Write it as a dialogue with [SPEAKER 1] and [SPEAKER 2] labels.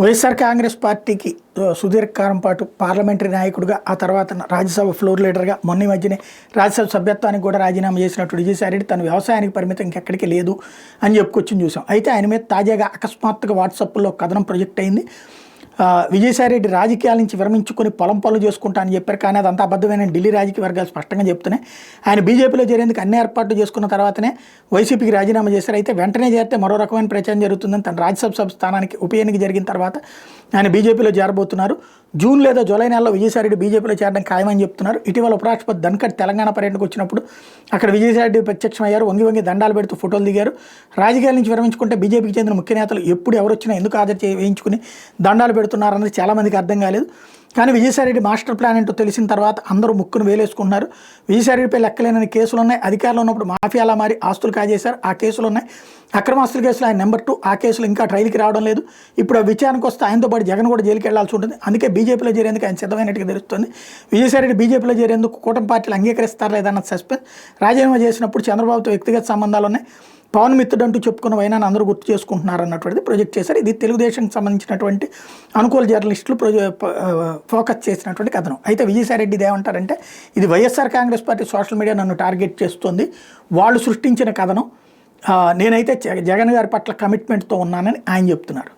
[SPEAKER 1] వైఎస్ఆర్ కాంగ్రెస్ పార్టీకి సుదీర్ఘకాలం పాటు పార్లమెంటరీ నాయకుడిగా, ఆ తర్వాత రాజ్యసభ ఫ్లోర్ లీడర్గా, మొన్న మధ్యనే రాజ్యసభ సభ్యత్వానికి కూడా రాజీనామా చేసినట్టు విజయసాయిరెడ్డి తన వ్యవసాయానికి పరిమితం ఇంకెక్కడికి లేదు అని చెప్పుకొచ్చి చూసాం. అయితే ఆయన మీద తాజాగా అకస్మాత్తుగా వాట్సాప్లో కథనం ప్రొజెక్ట్ అయింది. విజయసాయిరెడ్డి రాజకీయాల నుంచి విరమించుకొని పొలం పనులు చేసుకుంటా అని చెప్పారు. కానీ అదంతా అబద్ధమైన ఢిల్లీ రాజకీయ వర్గాలు స్పష్టంగా చెప్తున్నాయి. ఆయన బీజేపీలో చేరేందుకు అన్ని ఏర్పాట్లు చేసుకున్న తర్వాతనే వైసీపీకి రాజీనామా చేశారు. అయితే వెంటనే చేస్తే మరో రకమైన ప్రచారం జరుగుతుందని, తన రాజ్యసభ స్థానానికి ఉప ఎన్నిక జరిగిన తర్వాత ఆయన బీజేపీలో చేరబోతున్నారు. జూన్ లేదా జూలై నెలలో విజయసాయిరెడ్డి బీజేపీలో చేరడం ఖాయమని చెప్తున్నారు. ఇటీవల ఉపరాష్ట్రపతి ధన్కర్ తెలంగాణ పర్యటనకు వచ్చినప్పుడు అక్కడ విజయసాయిరెడ్డి ప్రత్యక్షమయ్యారు. వంగి వంగి దండాలు పెడుతూ ఫోటోలు దిగారు. రాజకీయాల నుంచి విరమించుకుంటే బీజేపీకి చెందిన ముఖ్య నేతలు ఎప్పుడు ఎవరు వచ్చినా ఎందుకు హాజరు వేయించుకుని దండాలు పెడుతున్నారన్నది చాలామందికి అర్థం కాలేదు. కానీ విజయసాయిరెడ్డి మాస్టర్ ప్లాన్ ఏంటో తెలిసిన తర్వాత అందరూ ముక్కును వేలేసుకుంటున్నారు. విజయసాయిరెడ్డిపై లెక్కలేనని కేసులు ఉన్నాయి. అధికారంలో ఉన్నప్పుడు మాఫియాలా మారి ఆస్తులు కాజేశారు, ఆ కేసులు ఉన్నాయి. అక్రమాస్తుల కేసులు ఆయన నెంబర్ 2. ఆ కేసులు ఇంకా ట్రైల్కి రావడం లేదు. ఇప్పుడు ఆ విచారణకు వస్తే ఆయనతో పాటు జగన్ కూడా జైలుకి వెళ్లాల్సి ఉంటుంది. అందుకే బీజేపీలో చేరేందుకు ఆయన సిద్ధమైనట్టుగా తెలుస్తుంది. విజయసాయిరెడ్డి బీజేపీలో చేరేందుకు కూటమి పార్టీలు అంగీకరిస్తారా లేదన్న సస్పెన్స్. రాజీనామా చేసినప్పుడు చంద్రబాబుతో వ్యక్తిగత సంబంధాలు ఉన్నాయి. పవన్ మిత్రుడు అంటూ చెప్పుకున్న వైనాన్ని అందరూ గుర్తు చేసుకుంటున్నారు అన్నటువంటిది ప్రొజెక్ట్ చేశారు. ఇది తెలుగుదేశానికి సంబంధించినటువంటి అనుకూల జర్నలిస్టులు ఫోకస్ చేసినటువంటి కథనం. అయితే విజయసాయిరెడ్డి ఏమంటారంటే, ఇది YSR Congress party social media నన్ను టార్గెట్ చేస్తుంది, వాళ్ళు సృష్టించిన కథనం, నేనైతే జగన్ గారి పట్ల కమిట్మెంట్తో ఉన్నానని ఆయన చెప్తున్నారు.